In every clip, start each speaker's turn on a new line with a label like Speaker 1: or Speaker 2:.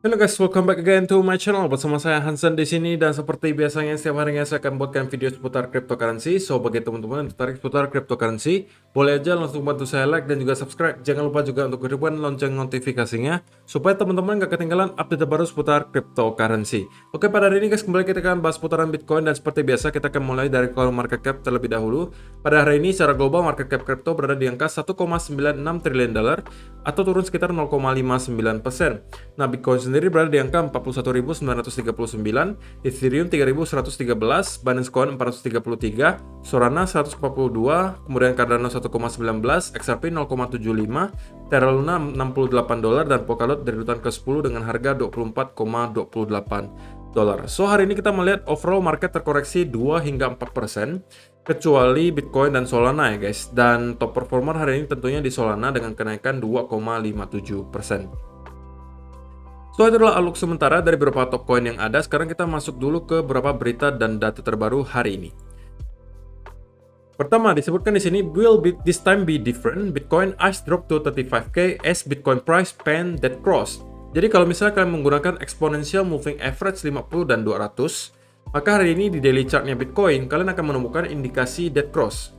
Speaker 1: Halo guys, welcome back again to my channel. Bersama saya Hansen di sini dan seperti biasanya setiap harinya saya akan buatkan video seputar cryptocurrency. So bagi teman-teman yang tertarik seputar cryptocurrency, boleh aja langsung bantu saya like dan juga subscribe. Jangan lupa juga untuk hidupkan lonceng notifikasinya supaya teman-teman gak ketinggalan update terbaru seputar cryptocurrency. Oke, pada hari ini guys kembali kita akan bahas seputaran Bitcoin dan seperti biasa kita akan mulai dari coin market cap terlebih dahulu. Pada hari ini secara global market cap crypto berada di angka 1,96 triliun dolar atau turun sekitar 0,59%. Nah, Bitcoin sendiri berada di angka 41.939, Ethereum 3.113, Binance Coin 433, Solana 142, kemudian Cardano 1,19, XRP 0,75, Terra Luna 68 dolar dan Polkadot dari urutan ke-10 dengan harga 24,28 dolar. So hari ini kita melihat overall market terkoreksi 2 hingga 4%, kecuali Bitcoin dan Solana ya guys. Dan top performer hari ini tentunya di Solana dengan kenaikan 2,57%. So itu adalah outlook sementara dari beberapa top coin yang ada. Sekarang kita masuk dulu ke beberapa berita dan data terbaru hari ini. Pertama, disebutkan di sini, will this time be different? Bitcoin ice drop to 35k as Bitcoin price pen that cross. Jadi kalau misalnya kalian menggunakan exponential moving average 50 dan 200, maka hari ini di daily chartnya Bitcoin, kalian akan menemukan indikasi dead cross.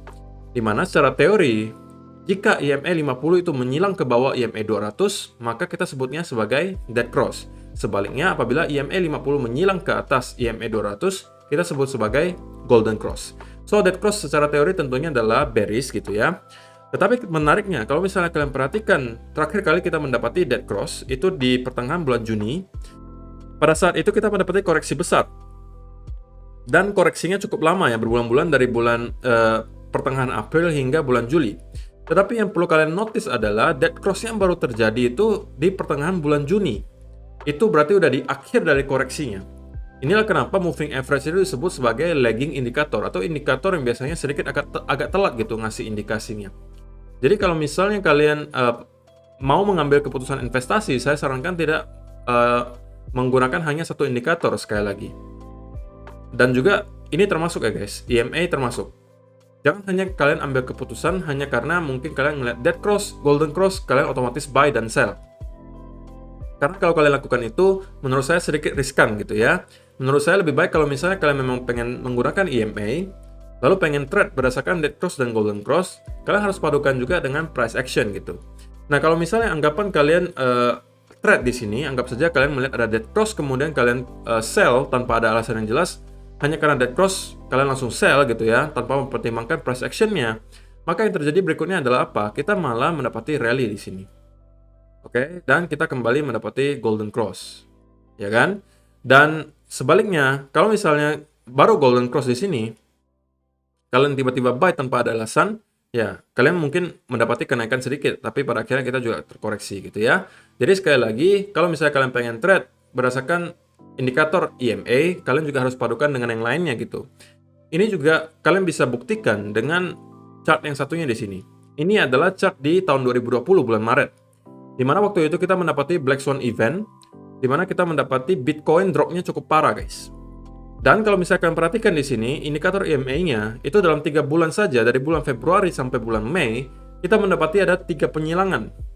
Speaker 1: Dimana secara teori, jika EMA 50 itu menyilang ke bawah EMA 200, maka kita sebutnya sebagai dead cross. Sebaliknya, apabila EMA 50 menyilang ke atas EMA 200, kita sebut sebagai golden cross. So, dead cross secara teori tentunya adalah bearish gitu ya. Tetapi menariknya, kalau misalnya kalian perhatikan, terakhir kali kita mendapati dead cross itu di pertengahan bulan Juni. Pada saat itu kita mendapati koreksi besar. Dan koreksinya cukup lama ya, berbulan-bulan dari bulan pertengahan April hingga bulan Juli. Tetapi yang perlu kalian notice adalah dead cross yang baru terjadi itu di pertengahan bulan Juni. Itu berarti udah di akhir dari koreksinya. Inilah kenapa moving average itu disebut sebagai lagging indicator atau indikator yang biasanya sedikit agak telat gitu ngasih indikasinya. Jadi kalau misalnya kalian mau mengambil keputusan investasi, saya sarankan tidak menggunakan hanya satu indikator sekali lagi. Dan juga ini termasuk ya guys, EMA termasuk. Jangan hanya kalian ambil keputusan hanya karena mungkin kalian ngeliat dead cross, golden cross, kalian otomatis buy dan sell. Karena kalau kalian lakukan itu, menurut saya sedikit riskan gitu ya. Menurut saya lebih baik kalau misalnya kalian memang pengen menggunakan EMA, lalu pengen trade berdasarkan dead cross dan golden cross, kalian harus padukan juga dengan price action gitu. Nah, kalau misalnya anggapan kalian trade di sini, anggap saja kalian melihat ada dead cross, kemudian kalian sell tanpa ada alasan yang jelas, hanya karena dead cross, kalian langsung sell gitu ya, tanpa mempertimbangkan price action-nya. Maka yang terjadi berikutnya adalah apa? Kita malah mendapati rally di sini. Oke, dan kita kembali mendapati golden cross. Ya kan? Dan sebaliknya, kalau misalnya baru golden cross di sini, kalian tiba-tiba buy tanpa ada alasan, ya kalian mungkin mendapati kenaikan sedikit, tapi pada akhirnya kita juga terkoreksi gitu ya. Jadi sekali lagi, kalau misalnya kalian pengen trade berdasarkan indikator EMA, kalian juga harus padukan dengan yang lainnya gitu. Ini juga kalian bisa buktikan dengan chart yang satunya di sini. Ini adalah chart di tahun 2020 bulan Maret. Di mana waktu itu kita mendapati Black Swan event, di mana kita mendapati Bitcoin dropnya cukup parah guys. Dan kalau misalkan kalian perhatikan di sini, indikator EMA-nya itu dalam 3 bulan saja, dari bulan Februari sampai bulan Mei, kita mendapati ada 3 penyilangan.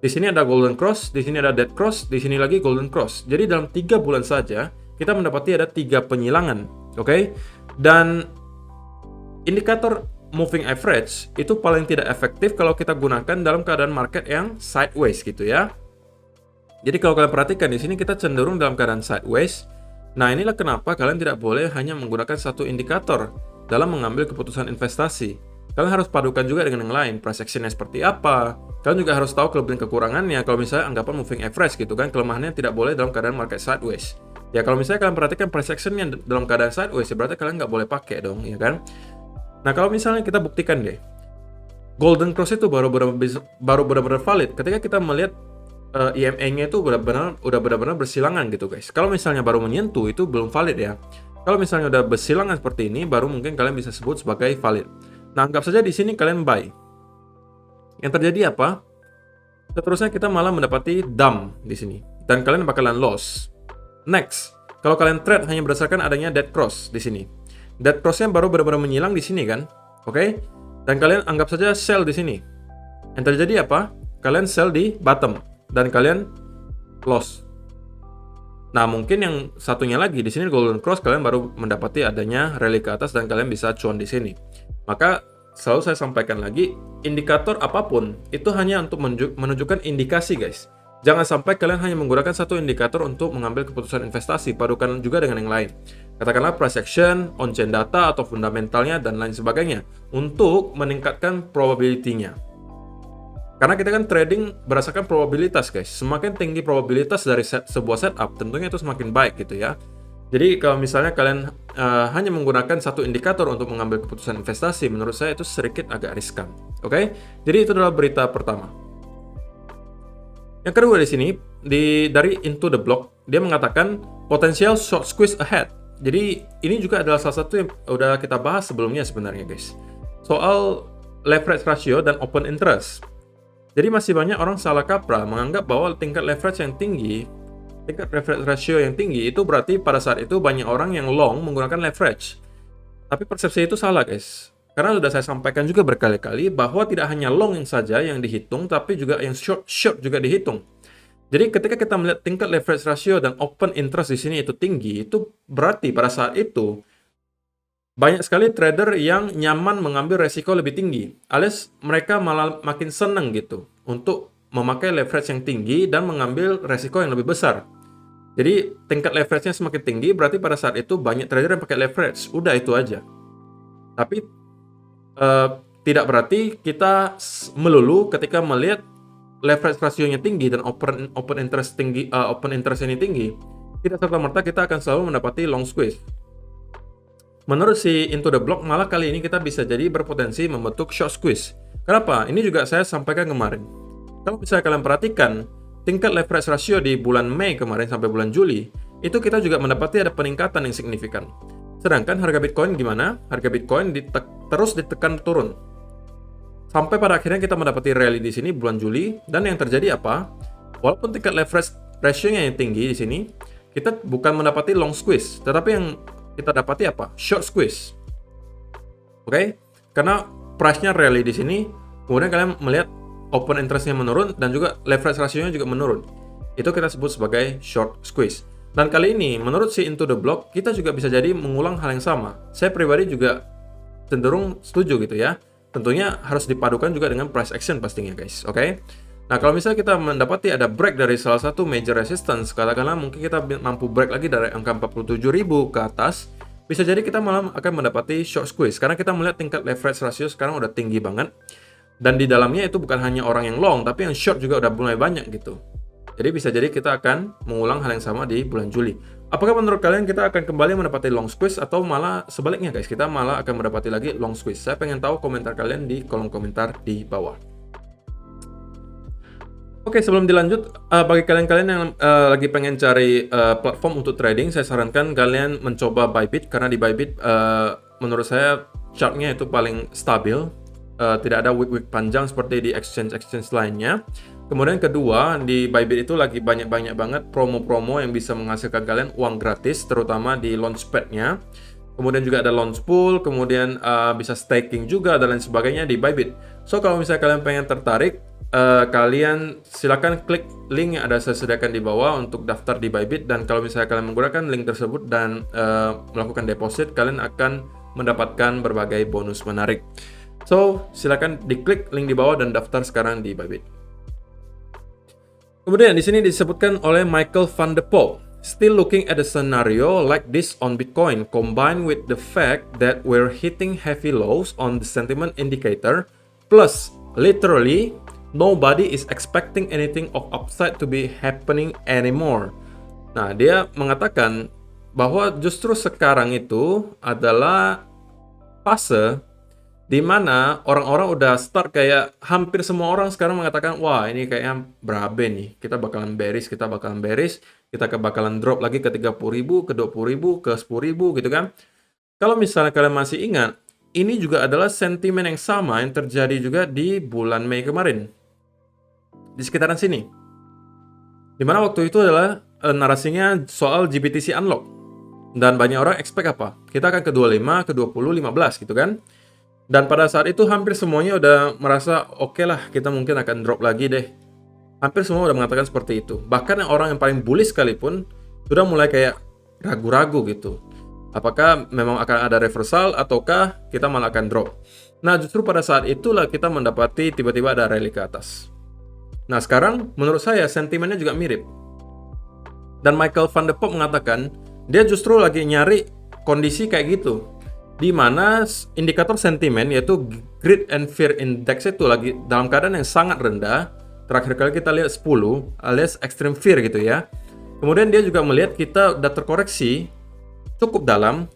Speaker 1: Di sini ada golden cross, di sini ada dead cross, di sini lagi golden cross. Jadi dalam 3 bulan saja, kita mendapati ada 3 penyilangan. Oke? Dan indikator moving average itu paling tidak efektif kalau kita gunakan dalam keadaan market yang sideways gitu ya. Jadi kalau kalian perhatikan di sini kita cenderung dalam keadaan sideways. Nah, inilah kenapa kalian tidak boleh hanya menggunakan satu indikator dalam mengambil keputusan investasi. Kalian harus padukan juga dengan yang lain, price action-nya seperti apa. Kalian juga harus tahu kelebihan kekurangannya. Kalau misalnya anggapan moving average gitu kan, kelemahannya tidak boleh dalam keadaan market sideways. Ya kalau misalnya kalian perhatikan price action-nya dalam keadaan sideways, ya berarti kalian nggak boleh pakai dong, ya kan? Nah kalau misalnya kita buktikan deh, golden cross itu baru benar-benar valid ketika kita melihat EMA-nya itu udah benar-benar bersilangan gitu guys. Kalau misalnya baru menyentuh itu belum valid ya. Kalau misalnya udah bersilangan seperti ini, baru mungkin kalian bisa sebut sebagai valid. Nah, anggap saja di sini kalian buy. Yang terjadi apa? Seterusnya kita malah mendapati dump di sini. Dan kalian bakalan loss. Next, kalau kalian trade hanya berdasarkan adanya dead cross di sini. Dead cross-nya baru benar-benar menyilang di sini kan? Oke? Dan kalian anggap saja sell di sini. Yang terjadi apa? Kalian sell di bottom. Dan kalian loss. Nah, mungkin yang satunya lagi di sini Golden Cross kalian baru mendapati adanya rally ke atas dan kalian bisa cuan di sini. Maka selalu saya sampaikan lagi, indikator apapun itu hanya untuk menunjukkan indikasi, guys. Jangan sampai kalian hanya menggunakan satu indikator untuk mengambil keputusan investasi, padukan juga dengan yang lain. Katakanlah price action, on-chain data atau fundamentalnya dan lain sebagainya untuk meningkatkan probability-nya. Karena kita kan trading berdasarkan probabilitas, guys. Semakin tinggi probabilitas dari sebuah setup, tentunya itu semakin baik gitu ya. Jadi kalau misalnya kalian hanya menggunakan satu indikator untuk mengambil keputusan investasi, menurut saya itu sedikit agak riskan. Oke? Jadi itu adalah berita pertama. Yang kedua di sini, dari Into the Block, dia mengatakan potensial short squeeze ahead. Jadi ini juga adalah salah satu yang udah kita bahas sebelumnya sebenarnya, guys. Soal leverage ratio dan open interest. Jadi masih banyak orang salah kaprah menganggap bahwa tingkat leverage ratio yang tinggi itu berarti pada saat itu banyak orang yang long menggunakan leverage. Tapi persepsi itu salah, guys. Karena sudah saya sampaikan juga berkali-kali bahwa tidak hanya long yang saja yang dihitung, tapi juga yang short juga dihitung. Jadi ketika kita melihat tingkat leverage ratio dan open interest di sini itu tinggi, itu berarti pada saat itu banyak sekali trader yang nyaman mengambil resiko lebih tinggi, alias mereka malah makin senang gitu untuk memakai leverage yang tinggi dan mengambil resiko yang lebih besar. Jadi tingkat leverage-nya semakin tinggi, berarti pada saat itu banyak trader yang pakai leverage. Udah itu aja. Tapi tidak berarti kita melulu ketika melihat leverage ratio-nya tinggi dan open interest ini tinggi, tidak serta-merta kita akan selalu mendapati long squeeze. Menurut si Into the Block, malah kali ini kita bisa jadi berpotensi membentuk short squeeze. Kenapa? Ini juga saya sampaikan kemarin. Kalau misalnya kalian perhatikan, tingkat leverage ratio di bulan Mei kemarin sampai bulan Juli, itu kita juga mendapati ada peningkatan yang signifikan. Sedangkan harga Bitcoin gimana? Harga Bitcoin terus ditekan turun. Sampai pada akhirnya kita mendapati rally di sini bulan Juli, dan yang terjadi apa? Walaupun tingkat leverage ratio-nya yang tinggi di sini, kita bukan mendapati long squeeze, tetapi yang kita dapati apa? Short squeeze. Oke? Karena price-nya rally di sini, kemudian kalian melihat open interest-nya menurun dan juga leverage ratio-nya juga menurun. Itu kita sebut sebagai short squeeze. Dan kali ini, menurut si Into the Block, kita juga bisa jadi mengulang hal yang sama. Saya pribadi juga cenderung setuju gitu ya. Tentunya harus dipadukan juga dengan price action pastinya, guys. Oke? Nah, kalau misalnya kita mendapati ada break dari salah satu major resistance, katakanlah mungkin kita mampu break lagi dari angka 47.000 ke atas, bisa jadi kita malah akan mendapati short squeeze. Karena kita melihat tingkat leverage ratio sekarang udah tinggi banget. Dan di dalamnya itu bukan hanya orang yang long, tapi yang short juga udah mulai banyak gitu. Jadi bisa jadi kita akan mengulang hal yang sama di bulan Juli. Apakah menurut kalian kita akan kembali mendapati long squeeze atau malah sebaliknya, guys? Kita malah akan mendapati lagi long squeeze. Saya pengen tahu komentar kalian di kolom komentar di bawah. Oke, sebelum dilanjut, bagi kalian-kalian yang lagi pengen cari platform untuk trading, saya sarankan kalian mencoba Bybit, karena di Bybit menurut saya chartnya itu paling stabil, tidak ada wick-wick panjang seperti di exchange-exchange lainnya. Kemudian kedua, di Bybit itu lagi banyak-banyak banget promo-promo yang bisa menghasilkan kalian uang gratis, terutama di launchpad-nya. Kemudian juga ada launch pool, kemudian bisa staking juga dan lain sebagainya di Bybit. So kalau misalnya kalian pengen tertarik, kalian silakan klik link yang ada saya sediakan di bawah untuk daftar di Bybit, dan kalau misalnya kalian menggunakan link tersebut dan melakukan deposit, kalian akan mendapatkan berbagai bonus menarik. So silakan diklik link di bawah dan daftar sekarang di Bybit. Kemudian di sini disebutkan oleh Michael van de Poel, still looking at a scenario like this on Bitcoin, combined with the fact that we're hitting heavy lows on the sentiment indicator, plus literally nobody is expecting anything of upside to be happening anymore. Nah, dia mengatakan bahwa justru sekarang itu adalah fase di mana orang-orang udah start kayak hampir semua orang sekarang mengatakan, wah ini kayaknya berabe nih, kita bakalan bearish, kita bakalan drop lagi ke 30.000, ke 20.000, ke 10.000 gitu kan. Kalau misalnya kalian masih ingat, ini juga adalah sentimen yang sama yang terjadi juga di bulan Mei kemarin. Di sekitaran sini. Dimana waktu itu adalah narasinya soal GBTC unlock. Dan banyak orang expect apa? Kita akan ke 25, ke 20, 15 gitu kan. Dan pada saat itu hampir semuanya udah merasa oke lah, kita mungkin akan drop lagi deh. Hampir semua udah mengatakan seperti itu. Bahkan orang yang paling bullish sekalipun sudah mulai kayak ragu-ragu gitu. Apakah memang akan ada reversal ataukah kita malah akan drop. Nah, justru pada saat itulah kita mendapati tiba-tiba ada rally ke atas. Nah, sekarang menurut saya sentimennya juga mirip. Dan Michael van de Poppe mengatakan, dia justru lagi nyari kondisi kayak gitu, di mana indikator sentimen yaitu Greed and Fear Index itu lagi dalam keadaan yang sangat rendah. Terakhir kali kita lihat 10 alias extreme fear gitu ya. Kemudian dia juga melihat kita udah terkoreksi cukup dalam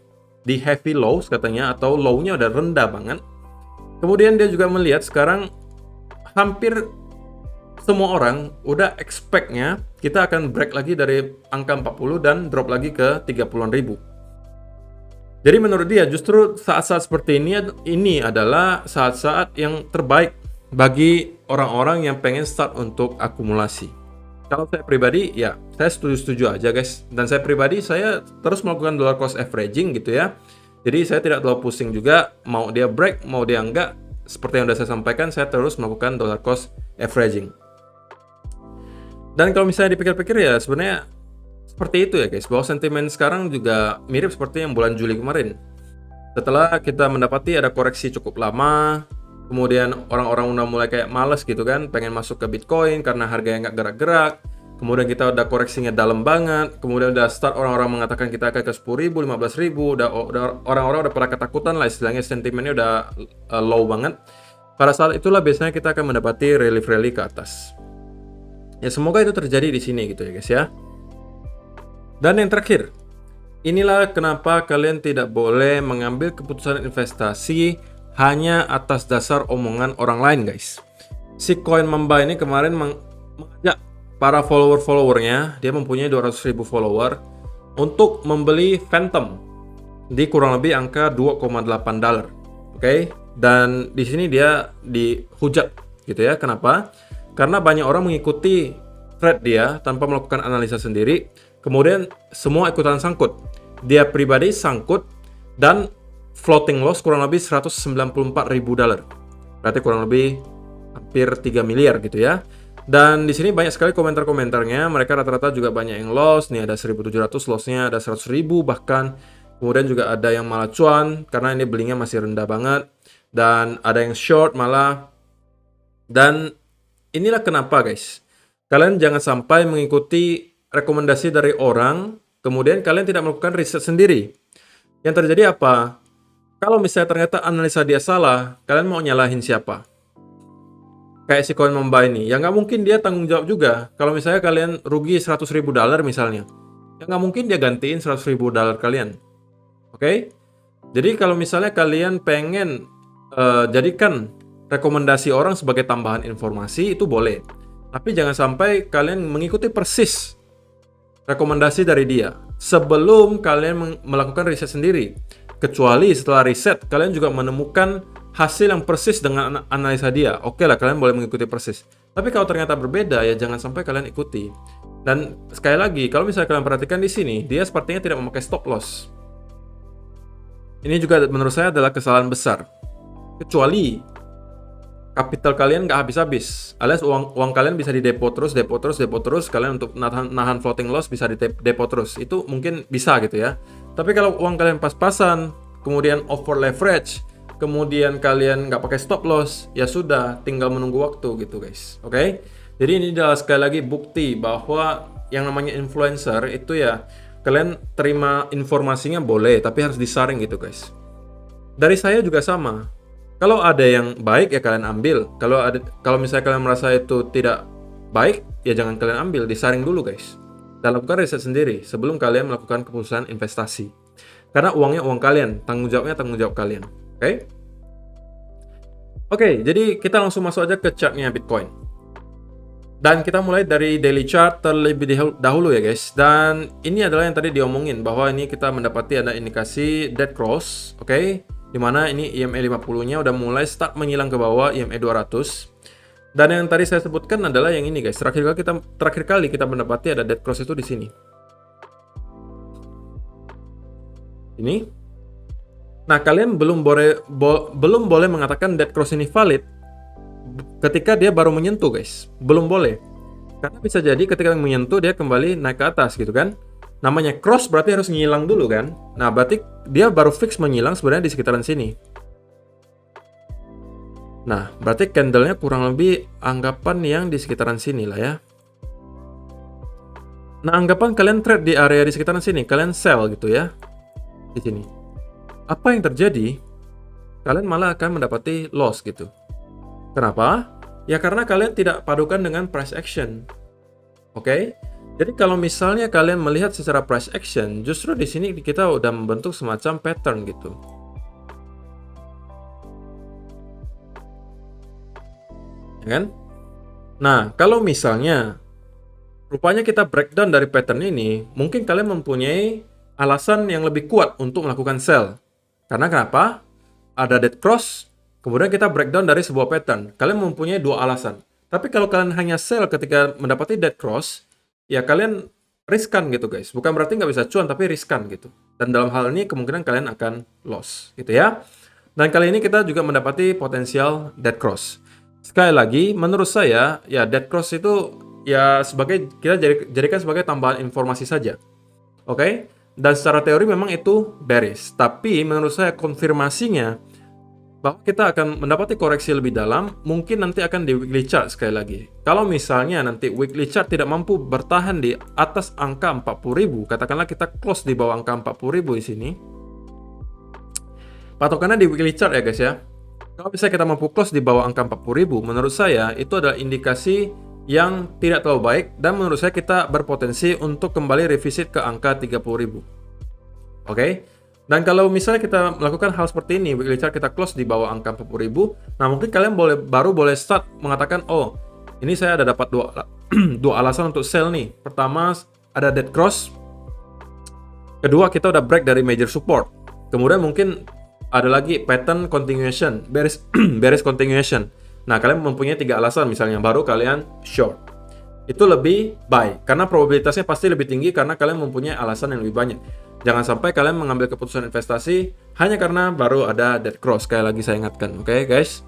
Speaker 1: di heavy lows katanya, atau low-nya udah rendah banget. Kemudian dia juga melihat sekarang hampir semua orang udah expect-nya kita akan break lagi dari angka 40 dan drop lagi ke 30-an ribu. Jadi menurut dia justru saat-saat seperti ini adalah saat-saat yang terbaik bagi orang-orang yang pengen start untuk akumulasi. Kalau saya pribadi, ya saya setuju-setuju aja guys. Dan saya pribadi, saya terus melakukan dollar cost averaging gitu ya. Jadi saya tidak terlalu pusing juga, mau dia break, mau dia enggak. Seperti yang sudah saya sampaikan, saya terus melakukan dollar cost averaging. Dan kalau misalnya dipikir-pikir ya sebenarnya seperti itu ya guys, bahwa sentimen sekarang juga mirip seperti yang bulan Juli kemarin. Setelah kita mendapati ada koreksi cukup lama, kemudian orang-orang udah mulai kayak males gitu kan, pengen masuk ke Bitcoin karena harganya nggak gerak-gerak. Kemudian kita udah koreksinya dalam banget, kemudian udah start orang-orang mengatakan kita akan ke 10.000, 15.000, udah orang-orang udah pada ketakutan lah, istilahnya sentimennya udah low banget. Pada saat itulah biasanya kita akan mendapati relief rally ke atas. Ya semoga itu terjadi di sini gitu ya guys ya. Dan yang terakhir, inilah kenapa kalian tidak boleh mengambil keputusan investasi hanya atas dasar omongan orang lain guys. Si Coin Mamba ini kemarin mengajak para follower-followernya, dia mempunyai 200.000 follower, untuk membeli Phantom di kurang lebih angka $2.8. Oke? Dan di sini dia dihujat gitu ya. Kenapa? Karena banyak orang mengikuti thread dia tanpa melakukan analisa sendiri. Kemudian semua ikutan sangkut. Dia pribadi sangkut dan floating loss kurang lebih $194.000. Berarti kurang lebih hampir 3 miliar gitu ya. Dan di sini banyak sekali komentar-komentarnya. Mereka rata-rata juga banyak yang loss. Nih ada 1.700 lossnya, ada 100.000 bahkan. Kemudian juga ada yang malah cuan karena ini belinya masih rendah banget. Dan ada yang short malah. Dan inilah kenapa guys, kalian jangan sampai mengikuti rekomendasi dari orang, kemudian kalian tidak melakukan riset sendiri. Yang terjadi apa? Kalau misalnya ternyata analisa dia salah, kalian mau nyalahin siapa? Kayak si Coin Mamba ini, ya nggak mungkin dia tanggung jawab juga. Kalau misalnya kalian rugi $100.000 misalnya, ya nggak mungkin dia gantiin $100.000 kalian. Oke? Jadi kalau misalnya kalian pengen jadikan rekomendasi orang sebagai tambahan informasi, itu boleh. Tapi jangan sampai kalian mengikuti persis rekomendasi dari dia sebelum kalian melakukan riset sendiri. Kecuali setelah riset, kalian juga menemukan hasil yang persis dengan analisa dia. Oke lah, kalian boleh mengikuti persis. Tapi kalau ternyata berbeda, ya jangan sampai kalian ikuti. Dan sekali lagi, kalau misalnya kalian perhatikan di sini, dia sepertinya tidak memakai stop loss. Ini juga menurut saya adalah kesalahan besar. Kecuali kapital kalian nggak habis-habis, alias uang kalian bisa didepo terus, kalian untuk nahan floating loss bisa didepo terus, itu mungkin bisa gitu ya. Tapi kalau uang kalian pas-pasan, kemudian over leverage, kemudian kalian nggak pakai stop loss, ya sudah, tinggal menunggu waktu gitu guys. Oke? Jadi ini adalah sekali lagi bukti bahwa yang namanya influencer itu ya, kalian terima informasinya boleh, tapi harus disaring gitu guys. Dari saya juga sama. Kalau ada yang baik ya kalian ambil. Kalau misalnya kalian merasa itu tidak baik, ya jangan kalian ambil, disaring dulu guys. Dan lakukan riset sendiri sebelum kalian melakukan keputusan investasi. Karena uangnya uang kalian, tanggung jawabnya tanggung jawab kalian. Oke? Oke, jadi kita langsung masuk aja ke chartnya Bitcoin. Dan kita mulai dari daily chart terlebih dahulu ya guys. Dan ini adalah yang tadi diomongin, bahwa ini kita mendapati ada indikasi dead cross, oke? Dimana ini EMA 50-nya udah mulai start menyilang ke bawah EMA 200. Dan yang tadi saya sebutkan adalah yang ini guys. Terakhir kali kita mendapati ada dead cross itu di sini. Ini. Nah, kalian belum boleh mengatakan dead cross ini valid ketika dia baru menyentuh guys. Belum boleh. Karena bisa jadi ketika menyentuh dia kembali naik ke atas gitu kan. namanya cross berarti harus ngilang dulu kan. Nah, berarti dia baru fix menyilang sebenarnya di sekitaran sini. Nah, berarti candlenya kurang lebih anggapan yang di sekitaran sini lah ya. Nah, anggapan kalian trade di area di sekitaran sini, kalian sell gitu ya. Di sini. Apa yang terjadi? Kalian malah akan mendapati loss gitu. Kenapa? Ya karena kalian tidak padukan dengan price action. Oke? Jadi kalau misalnya kalian melihat secara price action, justru di sini kita udah membentuk semacam pattern gitu. Ya kan? Nah, kalau misalnya rupanya kita breakdown dari pattern ini, mungkin kalian mempunyai alasan yang lebih kuat untuk melakukan sell. Karena kenapa? Ada dead cross, kemudian kita breakdown dari sebuah pattern. Kalian mempunyai dua alasan. Tapi kalau kalian hanya sell ketika mendapati dead cross, ya kalian riskan gitu guys. Bukan berarti nggak bisa cuan, tapi riskan gitu. Dan dalam hal ini kemungkinan kalian akan loss gitu ya. Dan kali ini kita juga mendapati potensial dead cross. Sekali lagi, menurut saya ya dead cross itu ya sebagai kita jadikan sebagai tambahan informasi saja. Oke? Dan secara teori memang itu bearish. Tapi menurut saya konfirmasinya bahwa kita akan mendapati koreksi lebih dalam, mungkin nanti akan di weekly chart sekali lagi. Kalau misalnya nanti weekly chart tidak mampu bertahan di atas angka 40.000, katakanlah kita close di bawah angka 40.000 di sini. Patokannya di weekly chart ya guys ya. Kalau misalnya kita mampu close di bawah angka 40.000, menurut saya itu adalah indikasi yang tidak terlalu baik dan menurut saya kita berpotensi untuk kembali revisit ke angka 30.000. Oke? Dan kalau misalnya kita melakukan hal seperti ini, weekly chart kita close di bawah angka 40.000, nah mungkin kalian baru boleh start mengatakan, oh, ini saya ada dapat dua alasan untuk sell nih. Pertama, ada dead cross. Kedua, kita udah break dari major support. Kemudian mungkin ada lagi pattern continuation, bearish continuation. Nah, kalian mempunyai 3 alasan misalnya, baru kalian short. Itu lebih buy, karena probabilitasnya pasti lebih tinggi karena kalian mempunyai alasan yang lebih banyak. Jangan sampai kalian mengambil keputusan investasi hanya karena baru ada dead cross. Sekali lagi saya ingatkan, oke guys.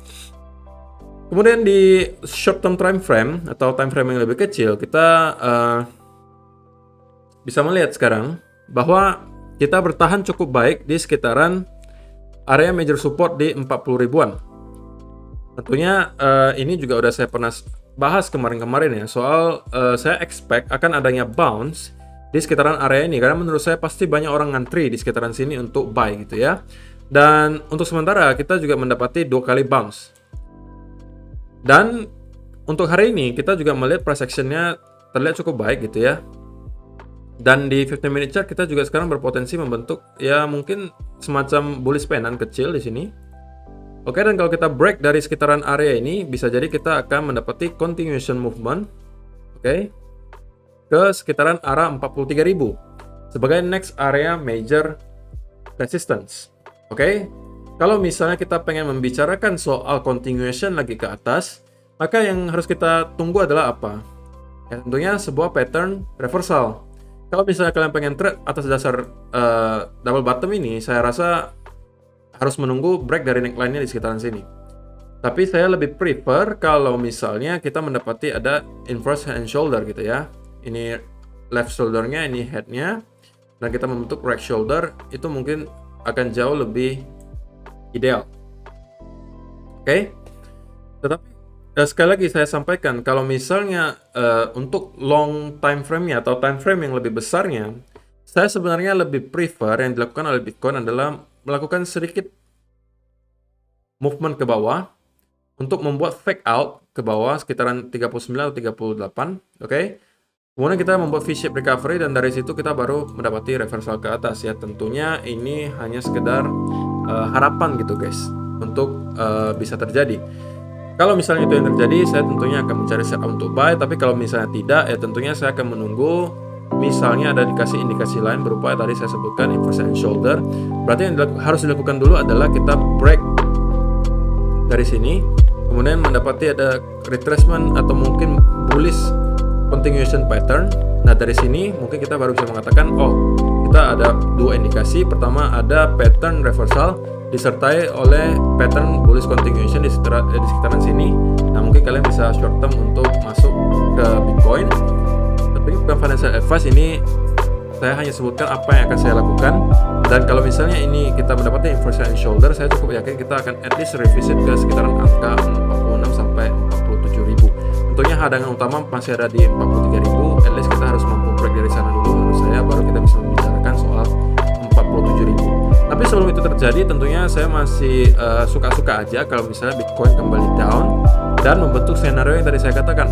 Speaker 1: Kemudian di short term time frame atau time frame yang lebih kecil, kita bisa melihat sekarang bahwa kita bertahan cukup baik di sekitaran area major support di 40 ribuan. Tentunya ini juga udah saya pernah bahas kemarin-kemarin ya, soal saya expect akan adanya bounce di sekitaran area ini, karena menurut saya pasti banyak orang ngantri di sekitaran sini untuk buy gitu ya. Dan untuk sementara kita juga mendapati 2 kali bounce. Dan untuk hari ini kita juga melihat price action-nya terlihat cukup baik gitu ya. Dan di 15 minute chart kita juga sekarang berpotensi membentuk ya mungkin semacam bullish pennant kecil di sini. Oke, dan kalau kita break dari sekitaran area ini, bisa jadi kita akan mendapati continuation movement. Oke. Ke sekitaran arah 43.000 sebagai next area major resistance. Oke. Kalau misalnya kita pengen membicarakan soal continuation lagi ke atas, maka yang harus kita tunggu adalah apa? Ya, tentunya sebuah pattern reversal. Kalau misalnya kalian pengen trade atas dasar double bottom ini, saya rasa harus menunggu break dari neckline-nya di sekitaran sini. Tapi saya lebih prefer kalau misalnya kita mendapati ada inverse head and shoulder gitu ya. Ini left shoulder-nya, ini head-nya, dan kita membentuk right shoulder, itu mungkin akan jauh lebih ideal. Oke? Tetapi sekali lagi saya sampaikan, kalau misalnya untuk long time frame-nya atau time frame yang lebih besarnya, saya sebenarnya lebih prefer yang dilakukan oleh Bitcoin adalah melakukan sedikit movement ke bawah untuk membuat fake out ke bawah sekitaran 39 atau 38, oke? Kemudian kita membuat V-shape recovery dan dari situ kita baru mendapati reversal ke atas ya. Tentunya ini hanya sekedar harapan gitu guys untuk bisa terjadi. Kalau misalnya itu yang terjadi, saya tentunya akan mencari setup untuk buy. Tapi kalau misalnya tidak, ya tentunya saya akan menunggu. Misalnya ada dikasih indikasi lain berupa tadi saya sebutkan inverse head and shoulder. Berarti yang harus dilakukan dulu adalah kita break dari sini, kemudian mendapati ada retracement atau mungkin bullish continuation pattern. Nah dari sini mungkin kita baru bisa mengatakan, oh kita ada 2 indikasi. Pertama ada pattern reversal disertai oleh pattern bullish continuation di sekitaran sini. Nah mungkin kalian bisa short term untuk masuk ke Bitcoin. Tapi bukan financial advice, ini Saya hanya sebutkan apa yang akan saya lakukan. Dan kalau misalnya ini kita mendapatkan inversion shoulder, saya cukup yakin kita akan at least revisit ke sekitaran angka 46 sampai 47 ribu. Tentunya hadangan utama masih ada di 43 ribu. At least kita harus mampu break dari sana dulu menurut saya, baru kita bisa membicarakan soal 47 ribu. Tapi sebelum itu terjadi, tentunya saya masih suka-suka aja kalau misalnya Bitcoin kembali down dan membentuk skenario yang tadi saya katakan.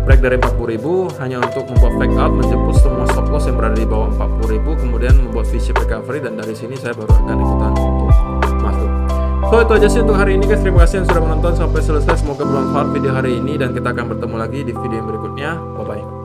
Speaker 1: Break dari 40.000 hanya untuk membuat fake out, menjemput semua stop loss yang berada di bawah 40.000, kemudian membuat V-shape recovery, dan dari sini saya baru akan ikutan untuk masuk. So itu aja sih untuk hari ini guys. Terima kasih yang sudah menonton sampai selesai. Semoga bermanfaat video hari ini dan kita akan bertemu lagi di video yang berikutnya. Bye bye.